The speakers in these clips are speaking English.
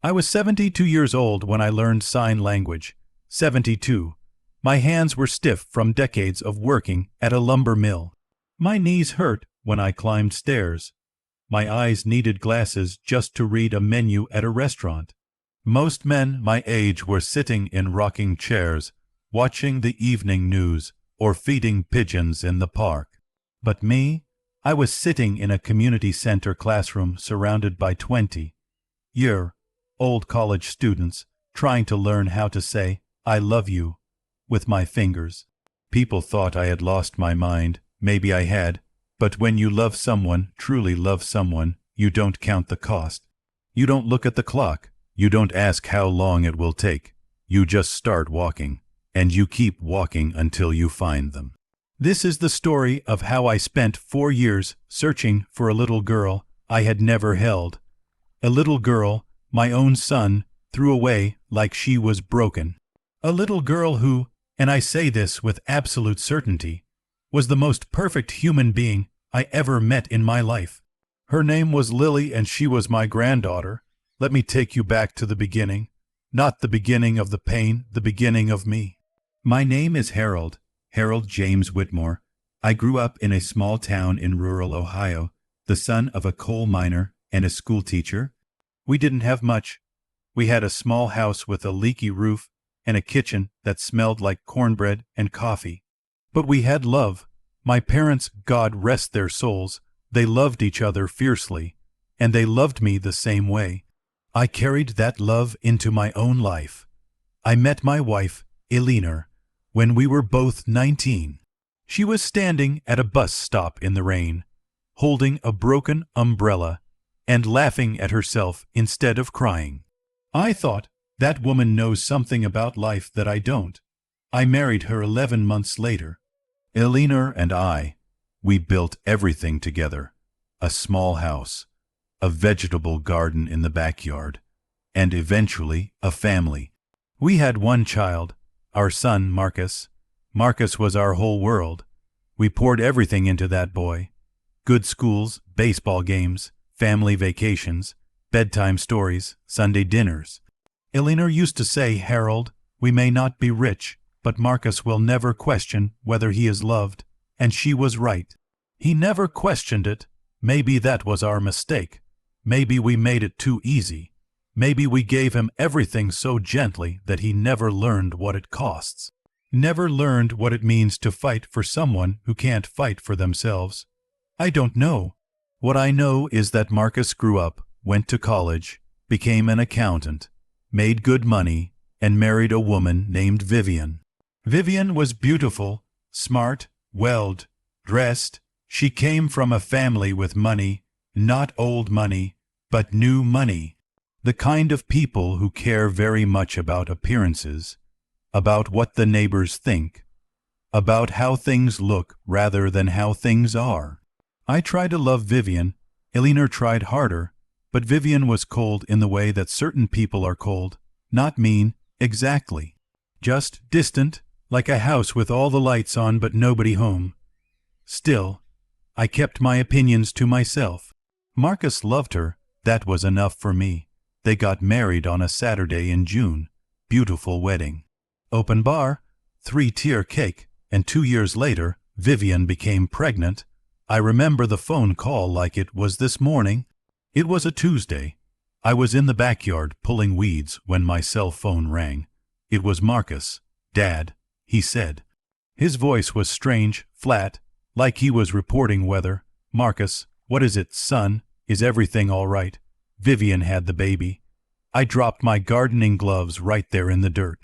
I was 72 years old when I learned sign language. 72. My hands were stiff from decades of working at a lumber mill. My knees hurt when I climbed stairs. My eyes needed glasses just to read a menu at a restaurant. Most men my age were sitting in rocking chairs, watching the evening news or feeding pigeons in the park. But me, I was sitting in a community center classroom surrounded by 20-year-old college students trying to learn how to say, "I love you," with my fingers. People thought I had lost my mind. Maybe I had. But when you love someone, truly love someone, you don't count the cost. You don't look at the clock. You don't ask how long it will take. You just start walking. And you keep walking until you find them. This is the story of how I spent 4 years searching for a little girl I had never held. A little girl my own son threw away like she was broken. A little girl who, and I say this with absolute certainty, was the most perfect human being I ever met in my life. Her name was Lily and she was my granddaughter. Let me take you back to the beginning. Not the beginning of the pain, the beginning of me. My name is Harold James Whitmore. I grew up in a small town in rural Ohio, the son of a coal miner and a school teacher. We didn't have much. We had a small house with a leaky roof and a kitchen that smelled like cornbread and coffee. But we had love. My parents, God rest their souls, they loved each other fiercely, and they loved me the same way. I carried that love into my own life. I met my wife, Eleanor, when we were both 19. She was standing at a bus stop in the rain, holding a broken umbrella and laughing at herself instead of crying. I thought, that woman knows something about life that I don't. I married her 11 months later. Eleanor and we built everything together. A small house, a vegetable garden in the backyard, and eventually a family. We had one child, our son Marcus. Marcus was our whole world. We poured everything into that boy. Good schools, baseball games, family vacations, bedtime stories, Sunday dinners. Eleanor used to say, "Harold, we may not be rich, but Marcus will never question whether he is loved," and she was right. He never questioned it. Maybe that was our mistake. Maybe we made it too easy. Maybe we gave him everything so gently that he never learned what it costs. Never learned what it means to fight for someone who can't fight for themselves. I don't know. What I know is that Marcus grew up, went to college, became an accountant, made good money, and married a woman named Vivian. Vivian was beautiful, smart, well-dressed. She came from a family with money, not old money, but new money. The kind of people who care very much about appearances, about what the neighbors think, about how things look rather than how things are. I tried to love Vivian. Eleanor tried harder, but Vivian was cold in the way that certain people are cold. Not mean, exactly. Just distant, like a house with all the lights on but nobody home. Still, I kept my opinions to myself. Marcus loved her. That was enough for me. They got married on a Saturday in June. Beautiful wedding. Open bar, 3-tier cake, and 2 years later, Vivian became pregnant. I remember the phone call like it was this morning. It was a Tuesday. I was in the backyard pulling weeds when my cell phone rang. It was Marcus. "Dad," he said. His voice was strange, flat, like he was reporting weather. "Marcus, what is it, son? Is everything all right? Vivian had the baby." I dropped my gardening gloves right there in the dirt.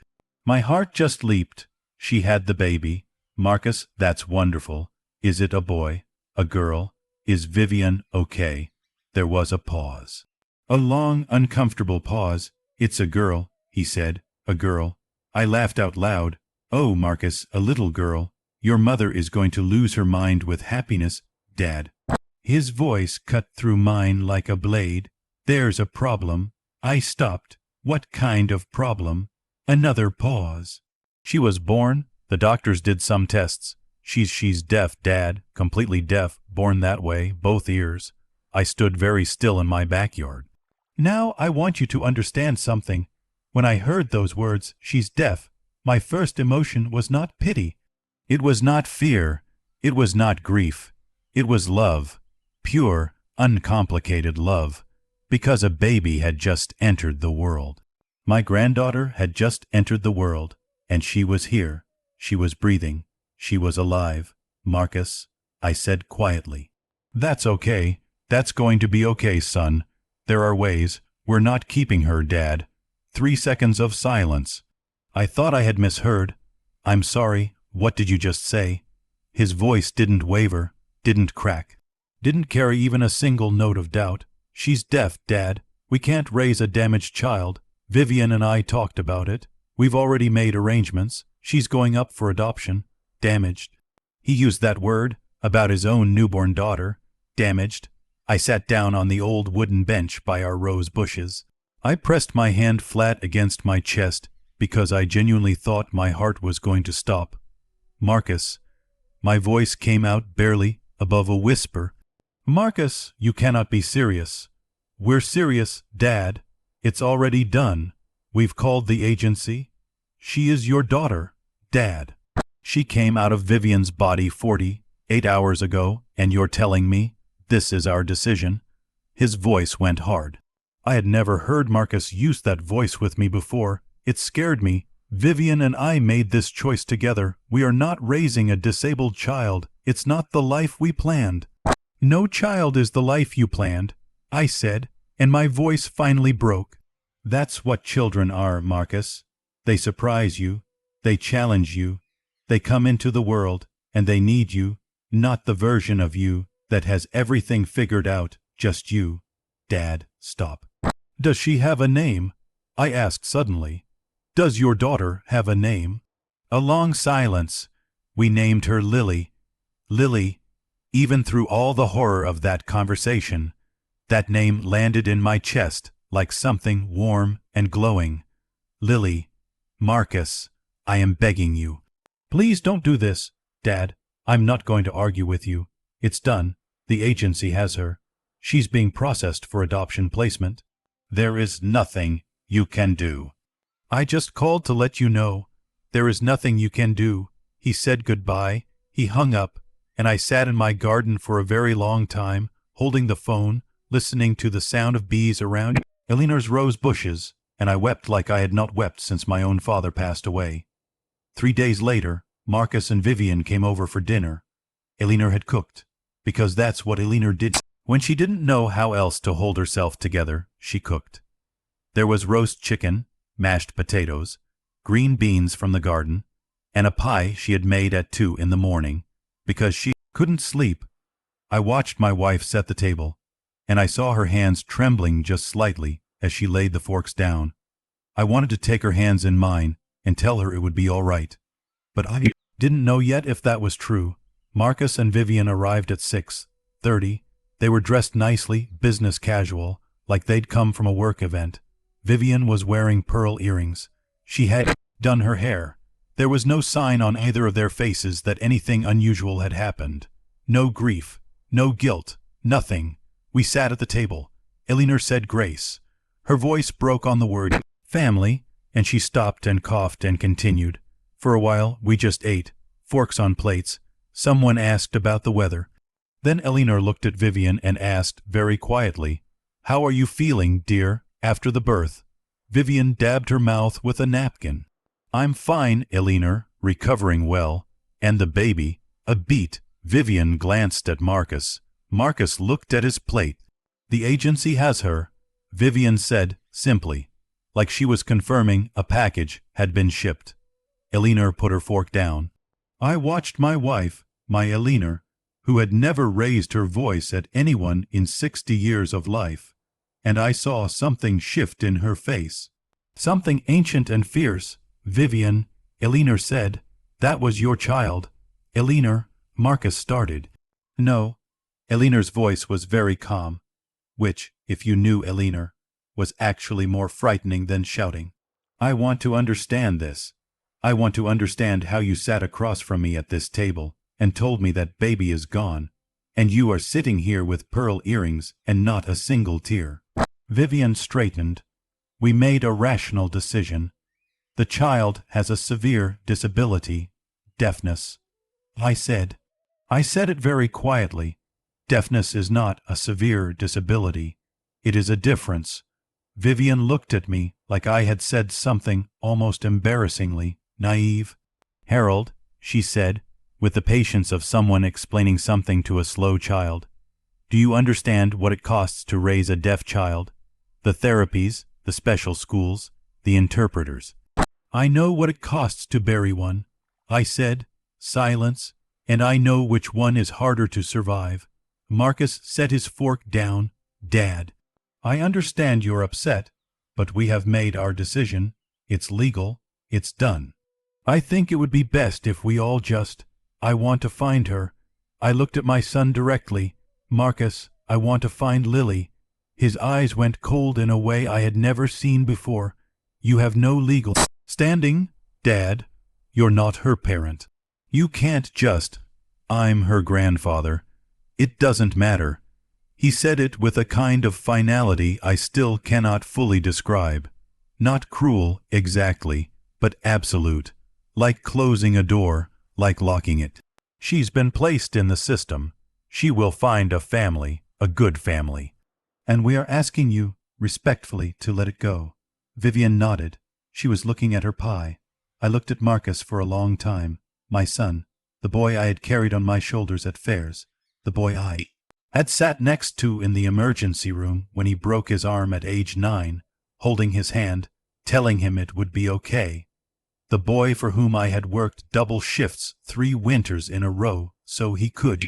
My heart just leaped. She had the baby. "Marcus, that's wonderful. Is it a boy? A girl? Is Vivian okay?" There was a pause. A long, uncomfortable pause. "It's a girl," he said. "A girl." I laughed out loud. "Oh, Marcus, a little girl. Your mother is going to lose her mind with happiness, Dad." His voice cut through mine like a blade. "There's a problem." I stopped. What kind of problem? Another pause. "She was born. The doctors did some tests. She's deaf, Dad, completely deaf, born that way, both ears." I stood very still in my backyard. Now I want you to understand something. When I heard those words, she's deaf, my first emotion was not pity. It was not fear. It was not grief. It was love. Pure, uncomplicated love. Because a baby had just entered the world. My granddaughter had just entered the world, and she was here. She was breathing. She was alive. Marcus, I said quietly. That's okay. That's going to be okay, son. There are ways. We're not keeping her, Dad. 3 seconds of silence. I thought I had misheard. I'm sorry. What did you just say? His voice didn't waver, didn't crack, didn't carry even a single note of doubt. She's deaf, Dad. We can't raise a damaged child. Vivian and I talked about it. We've already made arrangements. She's going up for adoption. Damaged. He used that word about his own newborn daughter. Damaged. I sat down on the old wooden bench by our rose bushes. I pressed my hand flat against my chest because I genuinely thought my heart was going to stop. Marcus. My voice came out barely above a whisper. Marcus, you cannot be serious. We're serious, Dad. It's already done. We've called the agency. She is your daughter, Dad. She came out of Vivian's body 48 hours ago, and you're telling me this is our decision? His voice went hard. I had never heard Marcus use that voice with me before. It scared me. Vivian and I made this choice together. We are not raising a disabled child. It's not the life we planned. No child is the life you planned, I said, and my voice finally broke. That's what children are, Marcus. They surprise you. They challenge you. They come into the world, and they need you, not the version of you that has everything figured out, just you. Dad, stop. Does she have a name? I asked suddenly. Does your daughter have a name? A long silence. We named her Lily. Lily. Even through all the horror of that conversation, that name landed in my chest like something warm and glowing. Lily. Marcus, I am begging you. Please don't do this, Dad. I'm not going to argue with you. It's done. The agency has her. She's being processed for adoption placement. There is nothing you can do. I just called to let you know. There is nothing you can do. He said goodbye. He hung up, and I sat in my garden for a very long time, holding the phone, listening to the sound of bees around Elinor's rose bushes, and I wept like I had not wept since my own father passed away. 3 days later, Marcus and Vivian came over for dinner. Elinor had cooked, because that's what Elinor did. When she didn't know how else to hold herself together, she cooked. There was roast chicken, mashed potatoes, green beans from the garden, and a pie she had made at 2 in the morning, because she couldn't sleep. I watched my wife set the table, and I saw her hands trembling just slightly as she laid the forks down. I wanted to take her hands in mine and tell her it would be all right, but I didn't know yet if that was true. Marcus and Vivian arrived at 6:30. They were dressed nicely, business casual, like they'd come from a work event. Vivian was wearing pearl earrings. She had done her hair. There was no sign on either of their faces that anything unusual had happened. No grief, no guilt, nothing. We sat at the table. Elinor said grace. Her voice broke on the word family, and she stopped and coughed and continued. For a while, we just ate, forks on plates. Someone asked about the weather. Then Elinor looked at Vivian and asked very quietly, "How are you feeling, dear, after the birth?" Vivian dabbed her mouth with a napkin. "I'm fine, Elinor, recovering well. And the baby?" A beat. Vivian glanced at Marcus. Marcus looked at his plate. "The agency has her," Vivian said simply, like she was confirming a package had been shipped. Elinor put her fork down. I watched my wife, my Elinor, who had never raised her voice at anyone in 60 years of life, and I saw something shift in her face. Something ancient and fierce. "Vivian," Elinor said, "that was your child." "Elinor," Marcus started. "No." Elinor's voice was very calm, which, if you knew Elinor, was actually more frightening than shouting. "I want to understand this. I want to understand how you sat across from me at this table and told me that baby is gone, and you are sitting here with pearl earrings and not a single tear." Vivian straightened. We made a rational decision. The child has a severe disability, deafness. I said it very quietly. Deafness is not a severe disability. It is a difference. Vivian looked at me like I had said something almost embarrassingly naive. Harold, she said, with the patience of someone explaining something to a slow child, do you understand what it costs to raise a deaf child? The therapies, the special schools, the interpreters. I know what it costs to bury one, I said. Silence, and I know which one is harder to survive. Marcus set his fork down. Dad, I understand you're upset, but we have made our decision. It's legal. It's done. I think it would be best if we all just... I want to find her. I looked at my son directly. Marcus, I want to find Lily. His eyes went cold in a way I had never seen before. You have no legal standing, Dad. You're not her parent. You can't just... I'm her grandfather. It doesn't matter. He said it with a kind of finality I still cannot fully describe. Not cruel, exactly, but absolute. Like closing a door, like locking it. She's been placed in the system. She will find a family, a good family. And we are asking you, respectfully, to let it go. Vivian nodded. She was looking at her pie. I looked at Marcus for a long time. My son, the boy I had carried on my shoulders at fairs, the boy I had sat next to in the emergency room when he broke his arm at age 9, holding his hand, telling him it would be okay. The boy for whom I had worked double shifts 3 winters in a row so he could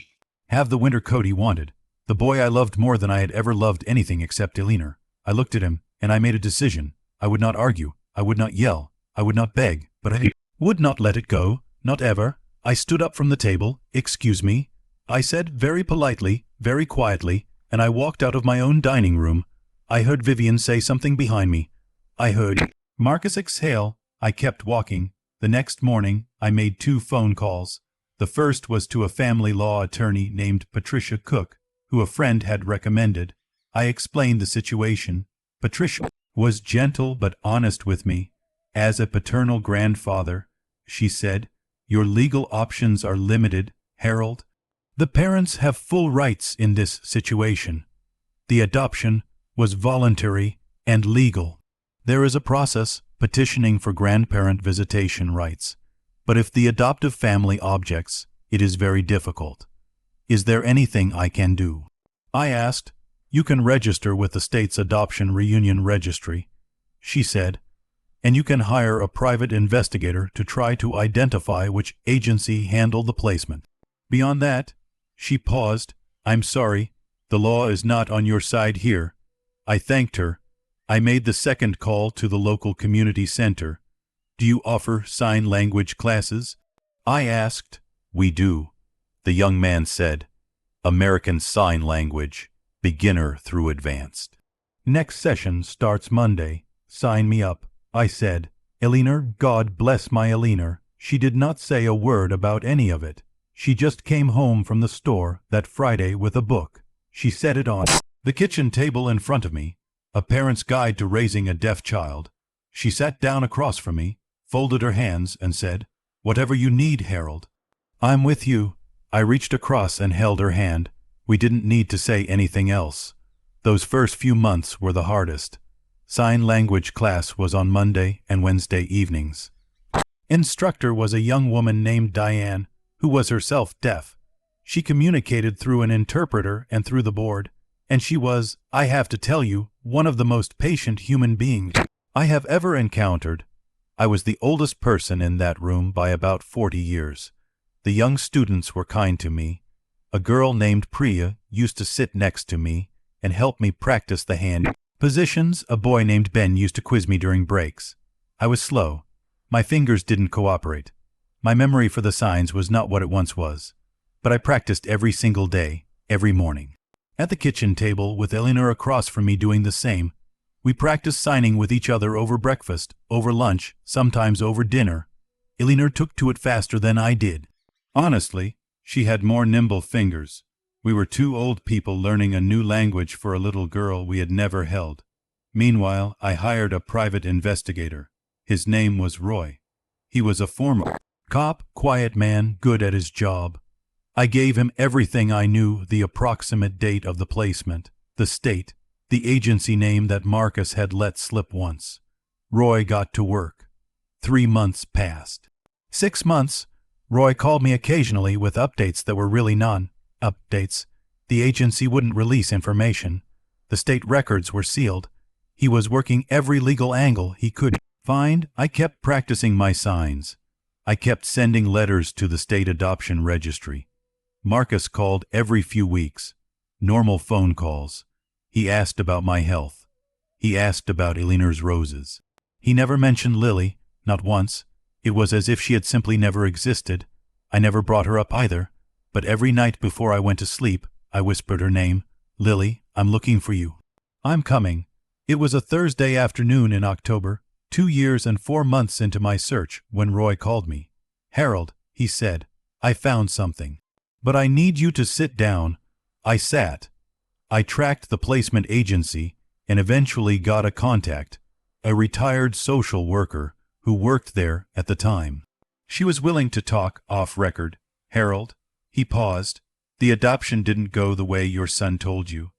have the winter coat he wanted. The boy I loved more than I had ever loved anything except Elinor. I looked at him, and I made a decision. I would not argue. I would not yell. I would not beg. But I would not let it go. Not ever. I stood up from the table. Excuse me, I said very politely, very quietly, and I walked out of my own dining room. I heard Vivian say something behind me. I heard Marcus exhale. I kept walking. The next morning, I made 2 phone calls. The first was to a family law attorney named Patricia Cook, who a friend had recommended. I explained the situation. Patricia was gentle but honest with me. As a paternal grandfather, she said, your legal options are limited, Harold. The parents have full rights in this situation. The adoption was voluntary and legal. There is a process, petitioning for grandparent visitation rights. But if the adoptive family objects, it is very difficult. Is there anything I can do? I asked. You can register with the state's adoption reunion registry, she said, and you can hire a private investigator to try to identify which agency handled the placement. Beyond that, she paused. I'm sorry, the law is not on your side here. I thanked her. I made the second call to the local community center. Do you offer sign language classes? I asked. We do, the young man said. American Sign Language, beginner through advanced. Next session starts Monday. Sign me up, I said. Elinor, God bless my Elinor, she did not say a word about any of it. She just came home from the store that Friday with a book. She set it on the kitchen table in front of me, A Parent's Guide to Raising a Deaf Child. She sat down across from me, folded her hands, and said, Whatever you need, Harold. I'm with you. I reached across and held her hand. We didn't need to say anything else. Those first few months were the hardest. Sign language class was on Monday and Wednesday evenings. Instructor was a young woman named Diane, who was herself deaf. She communicated through an interpreter and through the board, and she was, I have to tell you, one of the most patient human beings I have ever encountered. I was the oldest person in that room by about 40 years. The young students were kind to me. A girl named Priya used to sit next to me and help me practice the hand positions. A boy named Ben used to quiz me during breaks. I was slow. My fingers didn't cooperate. My memory for the signs was not what it once was. But I practiced every single day, every morning. At the kitchen table, with Elinor across from me doing the same, we practiced signing with each other over breakfast, over lunch, sometimes over dinner. Elinor took to it faster than I did. Honestly, she had more nimble fingers. We were 2 old people learning a new language for a little girl we had never held. Meanwhile, I hired a private investigator. His name was Roy. He was a former cop, quiet man, good at his job. I gave him everything I knew, the approximate date of the placement, the state, the agency name that Marcus had let slip once. Roy got to work. 3 months passed. 6 months. Roy called me occasionally with updates that were really non-updates. The agency wouldn't release information. The state records were sealed. He was working every legal angle he could find. I kept practicing my signs. I kept sending letters to the state adoption registry. Marcus called every few weeks. Normal phone calls. He asked about my health. He asked about Eleanor's roses. He never mentioned Lily, not once. It was as if she had simply never existed. I never brought her up either, but every night before I went to sleep, I whispered her name. Lily, I'm looking for you. I'm coming. It was a Thursday afternoon in October, 2 years and 4 months into my search, when Roy called me. Harold, he said, I found something. But I need you to sit down. I sat. I tracked the placement agency and eventually got a contact, a retired social worker who worked there at the time. She was willing to talk off record. Harold, he paused, the adoption didn't go the way your son told you.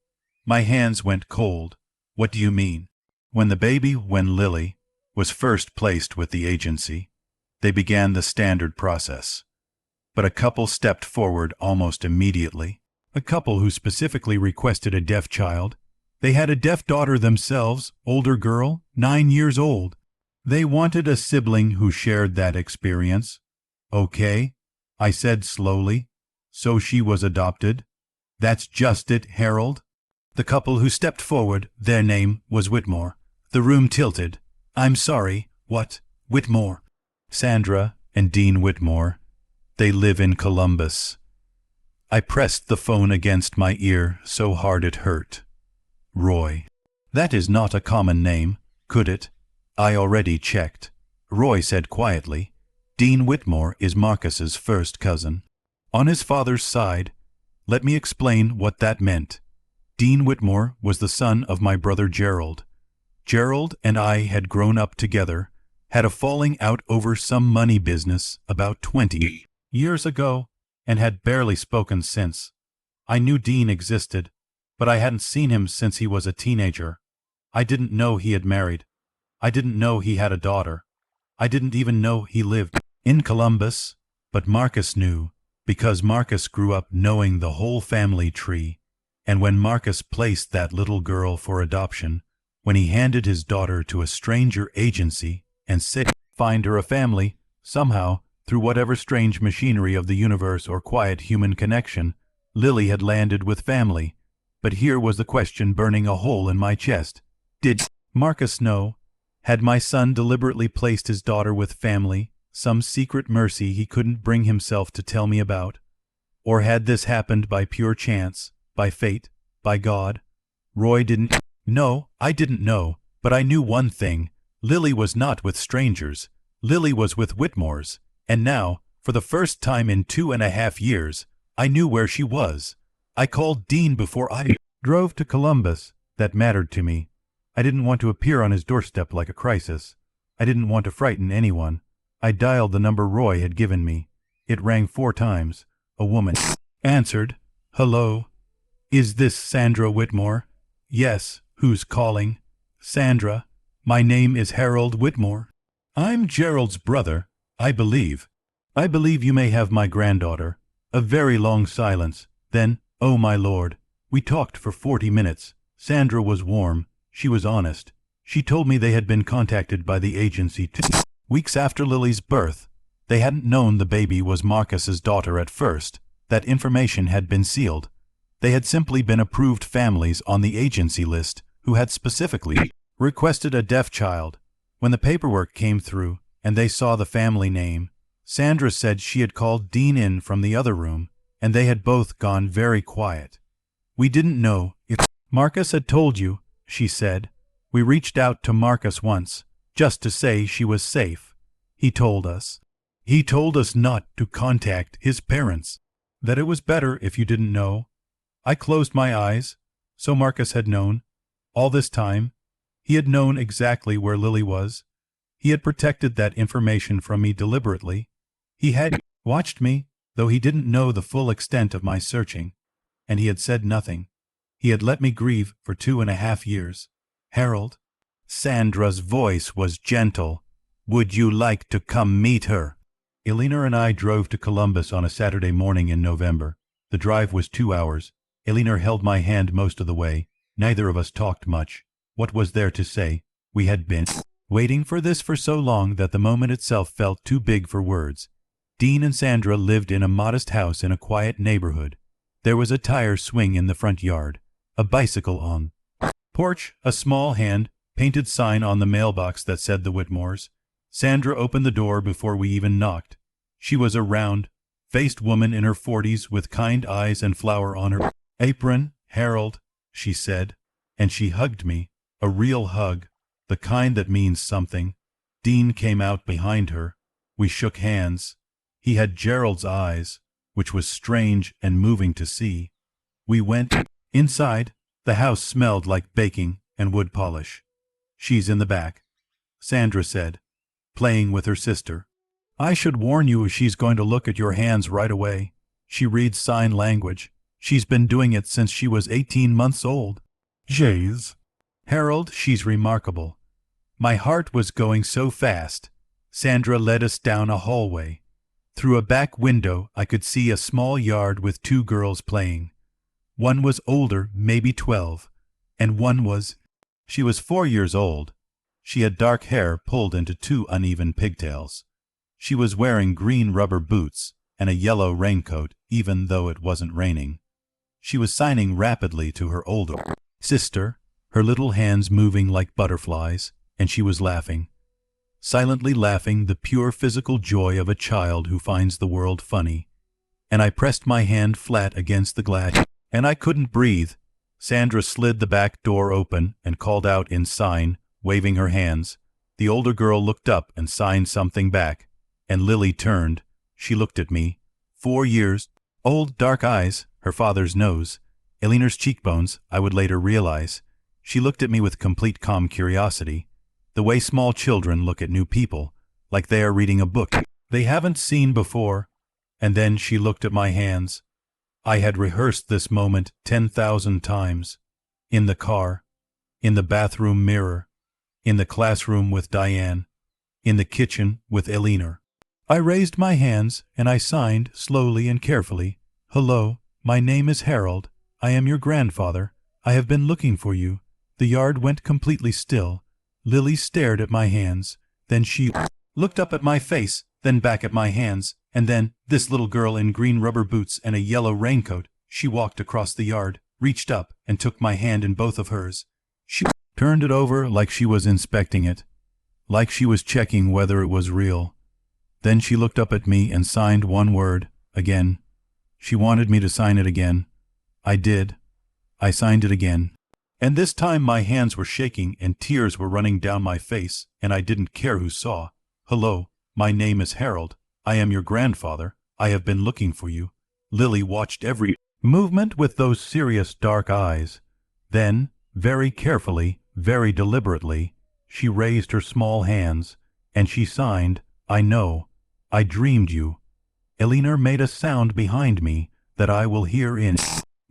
My hands went cold. What do you mean? When Lily, was first placed with the agency, they began the standard process. But a couple stepped forward almost immediately. A couple who specifically requested a deaf child. They had a deaf daughter themselves, older girl, 9 years old. They wanted a sibling who shared that experience. Okay, I said slowly. So she was adopted? That's just it, Harold. The couple who stepped forward, their name was Whitmore. The room tilted. I'm sorry, what? Whitmore? Sandra and Dean Whitmore. They live in Columbus. I pressed the phone against my ear so hard it hurt. Roy. That is not a common name, could it? I already checked. Roy said quietly. Dean Whitmore is Marcus's first cousin. On his father's side. Let me explain what that meant. Dean Whitmore was the son of my brother Gerald. Gerald and I had grown up together, had a falling out over some money business about 20 years ago, and had barely spoken since. I knew Dean existed, but I hadn't seen him since he was a teenager. I didn't know he had married. I didn't know he had a daughter. I didn't even know he lived in Columbus, but Marcus knew, because Marcus grew up knowing the whole family tree. And when Marcus placed that little girl for adoption, when he handed his daughter to a stranger agency and said, find her a family, somehow, through whatever strange machinery of the universe or quiet human connection, Lily had landed with family. But here was the question burning a hole in my chest. Did Marcus know? Had my son deliberately placed his daughter with family, some secret mercy he couldn't bring himself to tell me about? Or had this happened by pure chance, by fate, by God? Roy didn't. No, I didn't know, but I knew one thing. Lily was not with strangers. Lily was with Whitmores, and now, for the first time in 2.5 years, I knew where she was. I called Dean before I drove to Columbus. That mattered to me. I didn't want to appear on his doorstep like a crisis. I didn't want to frighten anyone. I dialed the number Roy had given me. It rang 4 times. A woman answered. Hello? Is this Sandra Whitmore? Yes. Who's calling? Sandra. My name is Harold Whitmore. I'm Gerald's brother, I believe. I believe you may have my granddaughter. A very long silence. Then, oh my lord, we talked for 40 minutes. Sandra was warm. She was honest. She told me they had been contacted by the agency 2 weeks after Lily's birth. They hadn't known the baby was Marcus's daughter at first. That information had been sealed. They had simply been approved families on the agency list who had specifically requested a deaf child. When the paperwork came through and they saw the family name, Sandra said she had called Dean in from the other room, and they had both gone very quiet. We didn't know if Marcus had told you, she said. We reached out to Marcus once, just to say she was safe. He told us. He told us not to contact his parents, that it was better if you didn't know. I closed my eyes, so Marcus had known. All this time, He had known exactly where Lily was. He had protected that information from me deliberately. He had watched me, though he didn't know the full extent of my searching. And he had said nothing. He had let me grieve for 2.5 years. Harold? Sandra's voice was gentle. Would you like to come meet her? Elena and I drove to Columbus on a Saturday morning in November. The drive was 2 hours. Elena held my hand most of the way. Neither of us talked much. What was there to say? We had been waiting for this for so long that the moment itself felt too big for words. Dean and Sandra lived in a modest house in a quiet neighborhood. There was a tire swing in the front yard, a bicycle on porch, a small hand-painted sign on the mailbox that said the Whitmores. Sandra opened the door before we even knocked. She was a round-faced woman in her 40s with kind eyes and flower on her apron. Harold, she said, and she hugged me, a real hug, the kind that means something. Dean came out behind her. We shook hands. He had Gerald's eyes, which was strange and moving to see. We went inside. The house smelled like baking and wood polish. She's in the back, Sandra said, playing with her sister. I should warn you, she's going to look at your hands right away. She reads sign language. She's been doing it since she was 18 months old. Jays. Harold, she's remarkable. My heart was going so fast. Sandra led us down a hallway. Through a back window I could see a small yard with 2 girls playing. One was older, maybe 12, and one was... She was 4 years old. She had dark hair pulled into 2 uneven pigtails. She was wearing green rubber boots and a yellow raincoat, even though it wasn't raining. She was signing rapidly to her older sister, her little hands moving like butterflies, and she was laughing. Silently laughing, the pure physical joy of a child who finds the world funny. And I pressed my hand flat against the glass, and I couldn't breathe. Sandra slid the back door open and called out in sign, waving her hands. The older girl looked up and signed something back, and Lily turned. She looked at me. 4 years old, dark eyes, her father's nose, Eleanor's cheekbones, I would later realize. She looked at me with complete calm curiosity, the way small children look at new people, like they are reading a book they haven't seen before. And then she looked at my hands. I had rehearsed this moment 10,000 times. In the car, in the bathroom mirror, in the classroom with Diane, in the kitchen with Eleanor. I raised my hands and I signed slowly and carefully. Hello, my name is Harold. I am your grandfather. I have been looking for you. The yard went completely still. Lily stared at my hands. Then she looked up at my face, then back at my hands, and then this little girl in green rubber boots and a yellow raincoat. She walked across the yard, reached up, and took my hand in both of hers. She turned it over like she was inspecting it, like she was checking whether it was real. Then she looked up at me and signed one word, again. She wanted me to sign it again. I did. I signed it again. And this time my hands were shaking and tears were running down my face, and I didn't care who saw. Hello, my name is Harold. I am your grandfather. I have been looking for you. Lily watched every movement with those serious dark eyes. Then, very carefully, very deliberately, she raised her small hands, and she signed, I know. I dreamed you. Eleanor made a sound behind me that I will hear in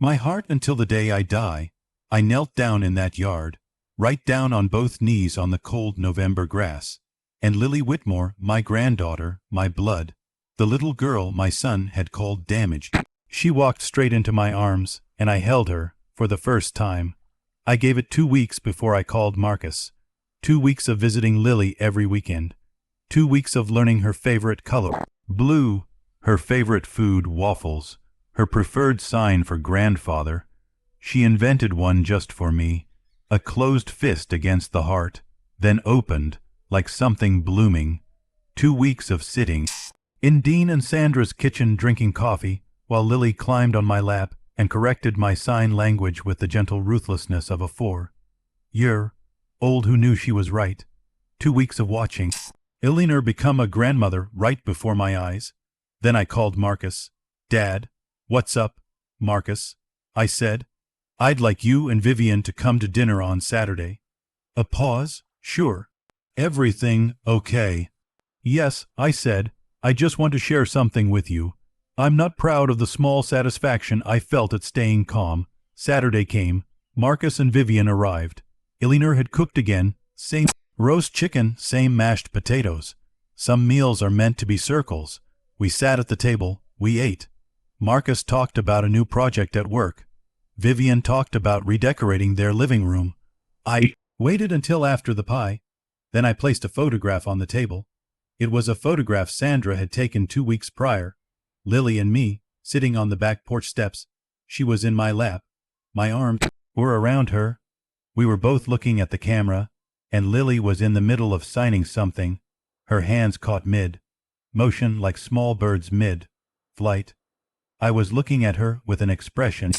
my heart until the day I die. I knelt down in that yard, right down on both knees on the cold November grass. And Lily Whitmore, my granddaughter, my blood, the little girl my son had called damaged, she walked straight into my arms, and I held her, for the first time. I gave it 2 weeks before I called Marcus. 2 weeks of visiting Lily every weekend. 2 weeks of learning her favorite color, blue, her favorite food, waffles, her preferred sign for grandfather. She invented one just for me, a closed fist against the heart, then opened, like something blooming. 2 weeks of sitting in Dean and Sandra's kitchen drinking coffee, while Lily climbed on my lap and corrected my sign language with the gentle ruthlessness of a 4-year-old who knew she was right. 2 weeks of watching Eleanor become a grandmother right before my eyes. Then I called Marcus. Dad, what's up, Marcus? I said. I'd like you and Vivian to come to dinner on Saturday. A pause. Sure. Everything okay? Yes, I said. I just want to share something with you. I'm not proud of the small satisfaction I felt at staying calm. Saturday came. Marcus and Vivian arrived. Eleanor had cooked again. Same roast chicken, same mashed potatoes. Some meals are meant to be circles. We sat at the table. We ate. Marcus talked about a new project at work. Vivian talked about redecorating their living room. I waited until after the pie. Then I placed a photograph on the table. It was a photograph Sandra had taken 2 weeks prior. Lily and me, sitting on the back porch steps. She was in my lap. My arms were around her. We were both looking at the camera, and Lily was in the middle of signing something. Her hands caught mid-motion like small birds mid-flight. I was looking at her with an expression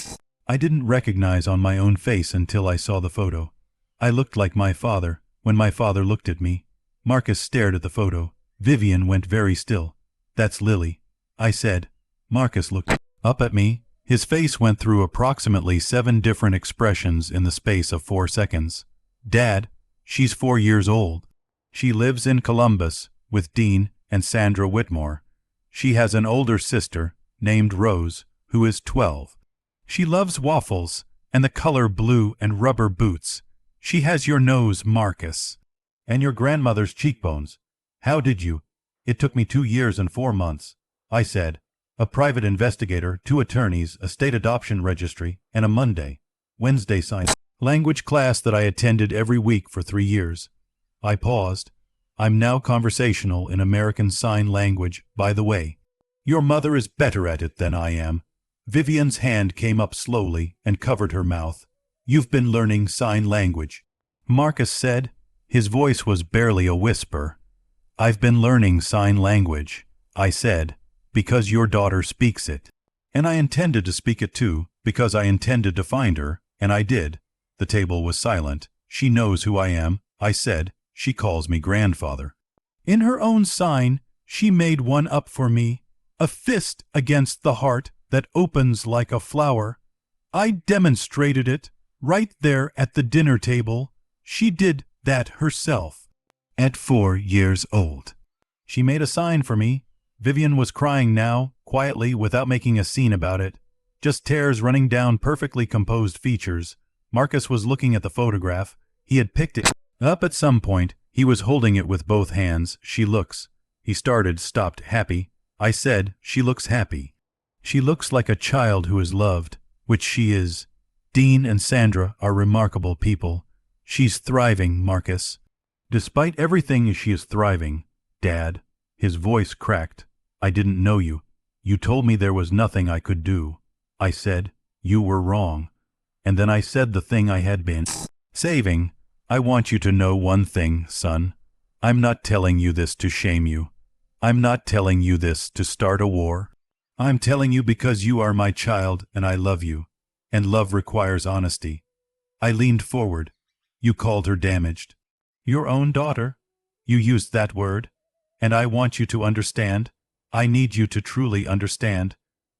I didn't recognize on my own face until I saw the photo. I looked like my father when my father looked at me. Marcus stared at the photo. Vivian went very still. That's Lily, I said. Marcus looked up at me. His face went through approximately 7 different expressions in the space of 4 seconds. Dad, she's 4 years old. She lives in Columbus with Dean and Sandra Whitmore. She has an older sister named Rose, who is 12. She loves waffles and the color blue and rubber boots. She has your nose, Marcus, and your grandmother's cheekbones. How did you? It took me 2 years and 4 months, I said. A private investigator, 2 attorneys, a state adoption registry, and a Wednesday sign language class that I attended every week for 3 years. I paused. I'm now conversational in American Sign Language, by the way. Your mother is better at it than I am. Vivian's hand came up slowly and covered her mouth. You've been learning sign language, Marcus said. His voice was barely a whisper. I've been learning sign language, I said, because your daughter speaks it. And I intended to speak it too, because I intended to find her, and I did. The table was silent. She knows who I am, I said. She calls me grandfather. In her own sign, she made one up for me, a fist against the heart that opens like a flower. I demonstrated it right there at the dinner table. She did that herself. At 4 years old. She made a sign for me. Vivian was crying now, quietly, without making a scene about it. Just tears running down perfectly composed features. Marcus was looking at the photograph. He had picked it up at some point. He was holding it with both hands. She looks. He started, stopped, happy. I said, she looks happy. She looks like a child who is loved, which she is. Dean and Sandra are remarkable people. She's thriving, Marcus. Despite everything, she is thriving. Dad, his voice cracked. I didn't know you. You told me there was nothing I could do. I said, you were wrong. And then I said the thing I had been saving. I want you to know one thing, son. I'm not telling you this to shame you. I'm not telling you this to start a war. I'm telling you because you are my child and I love you. And love requires honesty. I leaned forward. You called her damaged. Your own daughter. You used that word. And I want you to understand, I need you to truly understand,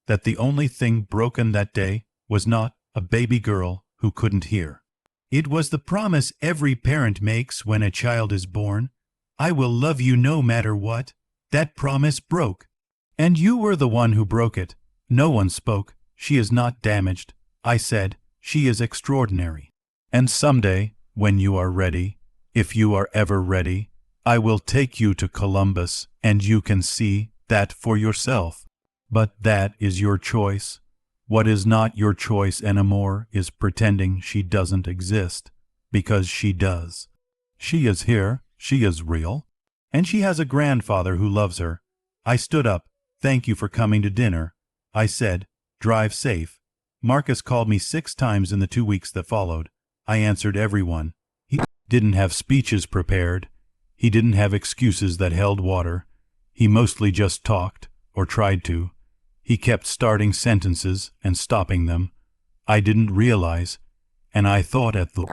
that the only thing broken that day was not a baby girl who couldn't hear. It was the promise every parent makes when a child is born. I will love you no matter what. That promise broke. And you were the one who broke it. No one spoke. She is not damaged. I said, she is extraordinary. And someday, when you are ready, if you are ever ready, I will take you to Columbus and you can see that for yourself. But that is your choice. What is not your choice anymore is pretending she doesn't exist, because she does. She is here, she is real, and she has a grandfather who loves her. I stood up. Thank you for coming to dinner. I said, drive safe. Marcus called me 6 times in the 2 weeks that followed. I answered everyone. He didn't have speeches prepared. He didn't have excuses that held water. He mostly just talked, or tried to. He kept starting sentences and stopping them. I didn't realize, and I thought at the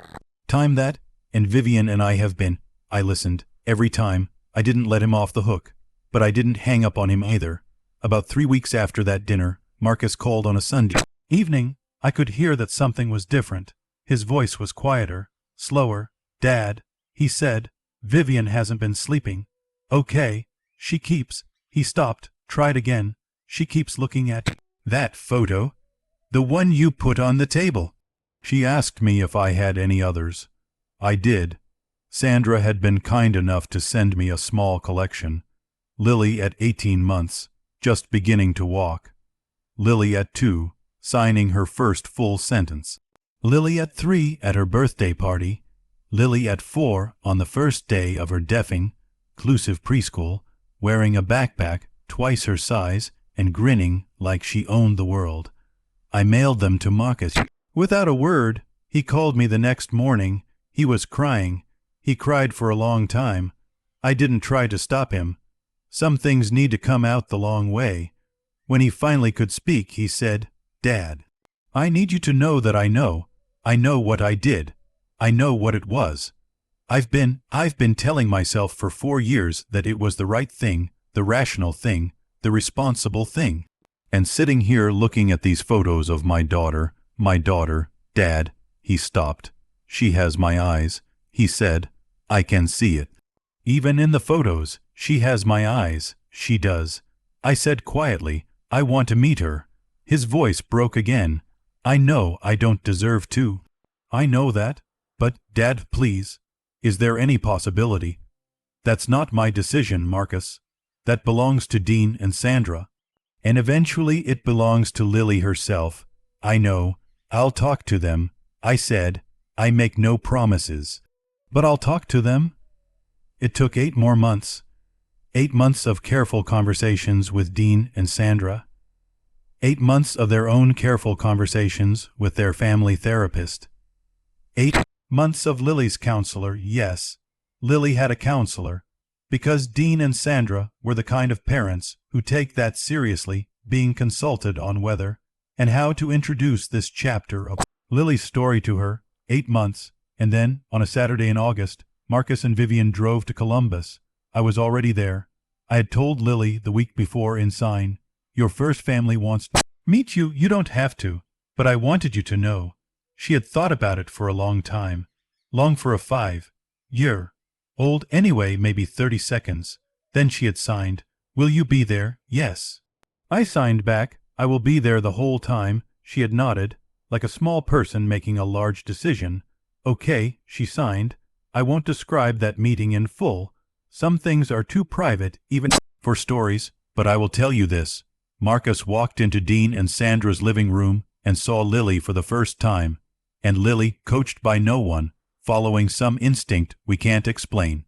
time that, and Vivian and I have been, I listened, every time. I didn't let him off the hook, but I didn't hang up on him either. About 3 weeks after that dinner, Marcus called on a Sunday evening. I could hear that something was different. His voice was quieter, slower. Dad, he said, Vivian hasn't been sleeping. Okay, she keeps. He stopped, tried again. She keeps looking at that photo. The one you put on the table. She asked me if I had any others. I did. Sandra had been kind enough to send me a small collection. Lily at 18 months, just beginning to walk. Lily at 2, signing her first full sentence. Lily at 3 at her birthday party. Lily at 4 on the first day of her deafing, inclusive preschool, wearing a backpack twice her size and grinning like she owned the world. I mailed them to Marcus. Without a word, he called me the next morning. He was crying. He cried for a long time. I didn't try to stop him. Some things need to come out the long way. When he finally could speak, he said, Dad, I need you to know that I know. I know what I did. I know what it was. I've been telling myself for 4 years that it was the right thing, the rational thing, the responsible thing. And sitting here looking at these photos of my daughter, Dad, he stopped. She has my eyes. He said, I can see it. Even in the photos, she has my eyes. She does. I said quietly, I want to meet her. His voice broke again. I know I don't deserve to. I know that. But, Dad, please, is there any possibility? That's not my decision, Marcus. That belongs to Dean and Sandra. And eventually it belongs to Lily herself. I know. I'll talk to them. I said, I make no promises. But I'll talk to them. It took 8 more months. 8 months of careful conversations with Dean and Sandra. 8 months of their own careful conversations with their family therapist. 8 months of Lily's counselor, yes. Lily had a counselor, because Dean and Sandra were the kind of parents who take that seriously, being consulted on whether and how to introduce this chapter of Lily's story to her. 8 months, and then, on a Saturday in August, Marcus and Vivian drove to Columbus. I was already there. I had told Lily the week before in sign, your first family wants to meet you. You don't have to, but I wanted you to know. She had thought about it for a long time. Long for a 5-year-old anyway, maybe 30 seconds. Then she had signed, will you be there? Yes. I signed back, I will be there the whole time. She had nodded, like a small person making a large decision. Okay, she signed. I won't describe that meeting in full. Some things are too private, even for stories, but I will tell you this. Marcus walked into Dean and Sandra's living room and saw Lily for the first time. And Lily, coached by no one, following some instinct we can't explain,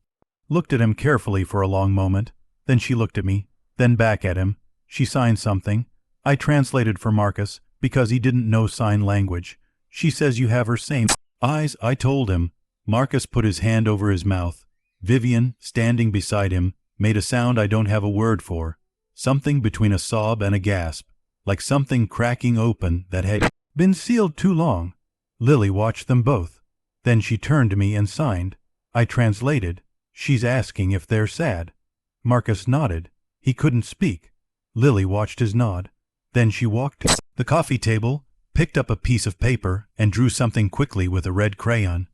looked at him carefully for a long moment. Then she looked at me, then back at him. She signed something. I translated for Marcus because he didn't know sign language. She says you have her same eyes, I told him. Marcus put his hand over his mouth. Vivian, standing beside him, made a sound I don't have a word for. Something between a sob and a gasp, like something cracking open that had been sealed too long. Lily watched them both. Then she turned to me and signed. I translated. She's asking if they're sad. Marcus nodded. He couldn't speak. Lily watched his nod. Then she walked to the coffee table, picked up a piece of paper, and drew something quickly with a red crayon.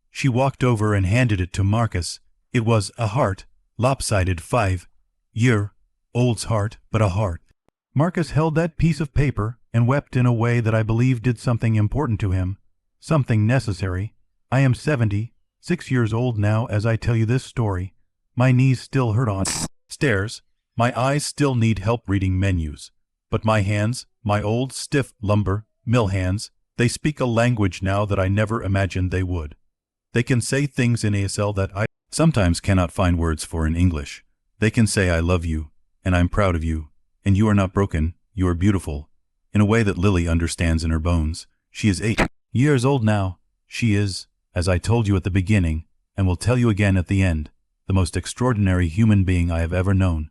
She walked over and handed it to Marcus. It was a heart, lopsided 5-year-old's heart, but a heart. Marcus held that piece of paper and wept in a way that I believe did something important to him, something necessary. I am 76 years old now as I tell you this story. My knees still hurt on stairs. My eyes still need help reading menus. But my hands, my old stiff lumber mill hands, they speak a language now that I never imagined they would. They can say things in ASL that I sometimes cannot find words for in English. They can say I love you, and I'm proud of you, and you are not broken, you are beautiful, in a way that Lily understands in her bones. She is 8 years old now. She is, as I told you at the beginning, and will tell you again at the end, the most extraordinary human being I have ever known.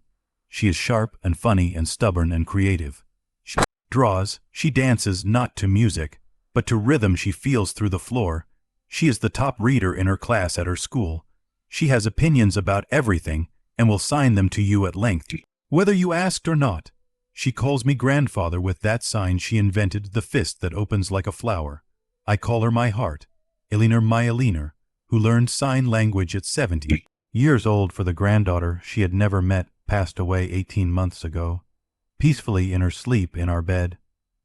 She is sharp and funny and stubborn and creative. She draws, she dances not to music, but to rhythm she feels through the floor. She is the top reader in her class at her school. She has opinions about everything and will sign them to you at length, whether you asked or not. She calls me grandfather with that sign she invented, the fist that opens like a flower. I call her my heart, Eliner my Eliner, who learned sign language at 70 years old for the granddaughter she had never met, passed away 18 months ago, peacefully in her sleep in our bed.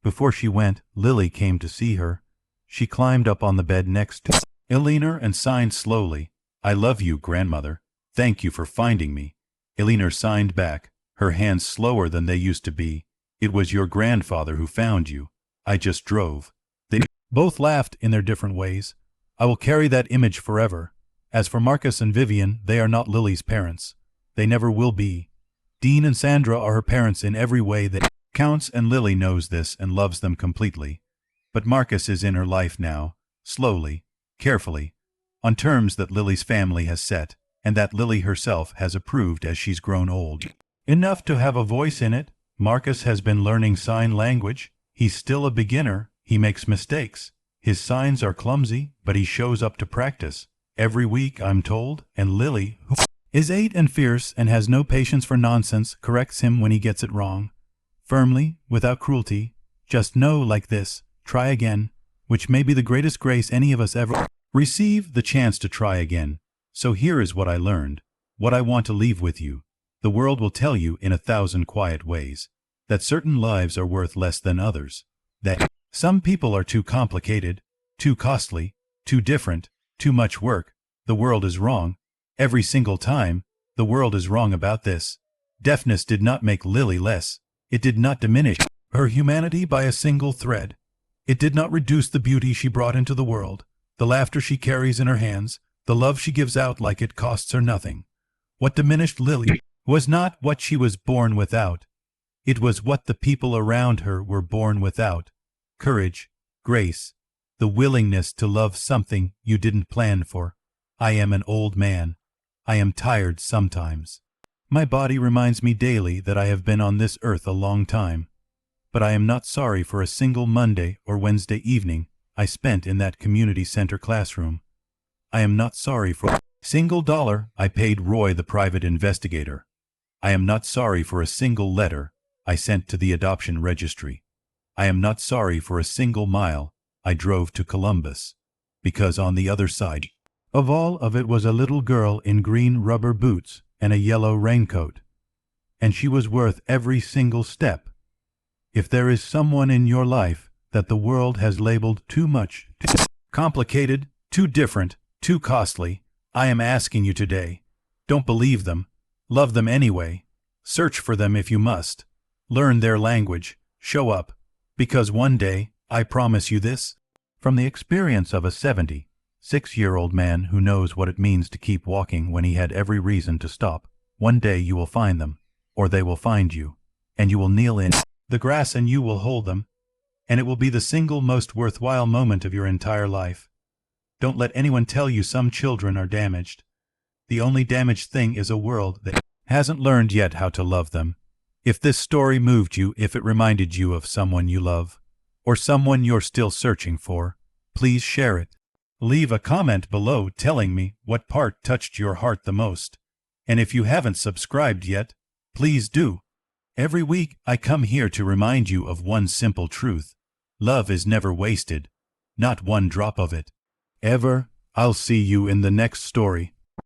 Before she went, Lily came to see her. She climbed up on the bed next to Eleanor and signed slowly, "I love you, grandmother. Thank you for finding me." Eleanor signed back, her hands slower than they used to be. "It was your grandfather who found you. I just drove." They both laughed in their different ways. I will carry that image forever. As for Marcus and Vivian, they are not Lily's parents. They never will be. Dean and Sandra are her parents in every way that counts, and Lily knows this and loves them completely. But Marcus is in her life now, slowly, carefully, on terms that Lily's family has set, and that Lily herself has approved as she's grown old enough to have a voice in it. Marcus has been learning sign language. He's still a beginner. He makes mistakes. His signs are clumsy, but he shows up to practice every week, I'm told, and Lily, who is 8 and fierce and has no patience for nonsense, corrects him when he gets it wrong. Firmly, without cruelty, just know like this, try again, which may be the greatest grace any of us ever receive, the chance to try again. So here is what I learned, what I want to leave with you. The world will tell you in 1,000 quiet ways that certain lives are worth less than others, that some people are too complicated, too costly, too different, too much work. The world is wrong. Every single time, the world is wrong about this. Deafness did not make Lily less. It did not diminish her humanity by a single thread. It did not reduce the beauty she brought into the world, the laughter she carries in her hands, the love she gives out like it costs her nothing. What diminished Lily was not what she was born without. It was what the people around her were born without. Courage, grace, the willingness to love something you didn't plan for. I am an old man. I am tired sometimes. My body reminds me daily that I have been on this earth a long time. But I am not sorry for a single Monday or Wednesday evening I spent in that community center classroom. I am not sorry for a single dollar I paid Roy the private investigator. I am not sorry for a single letter I sent to the adoption registry. I am not sorry for a single mile I drove to Columbus, because on the other side of all of it was a little girl in green rubber boots and a yellow raincoat, and she was worth every single step. If there is someone in your life that the world has labeled too much, too complicated, too different, too costly, I am asking you today, don't believe them. Love them anyway. Search for them if you must. Learn their language. Show up. Because one day, I promise you this, from the experience of a 76-year-old man who knows what it means to keep walking when he had every reason to stop, one day you will find them, or they will find you, and you will kneel in the grass and you will hold them, and it will be the single most worthwhile moment of your entire life. Don't let anyone tell you some children are damaged. The only damaged thing is a world that hasn't learned yet how to love them. If this story moved you, if it reminded you of someone you love, or someone you're still searching for, please share it. Leave a comment below telling me what part touched your heart the most. And if you haven't subscribed yet, please do. Every week I come here to remind you of one simple truth. Love is never wasted. Not one drop of it. Ever. I'll see you in the next story.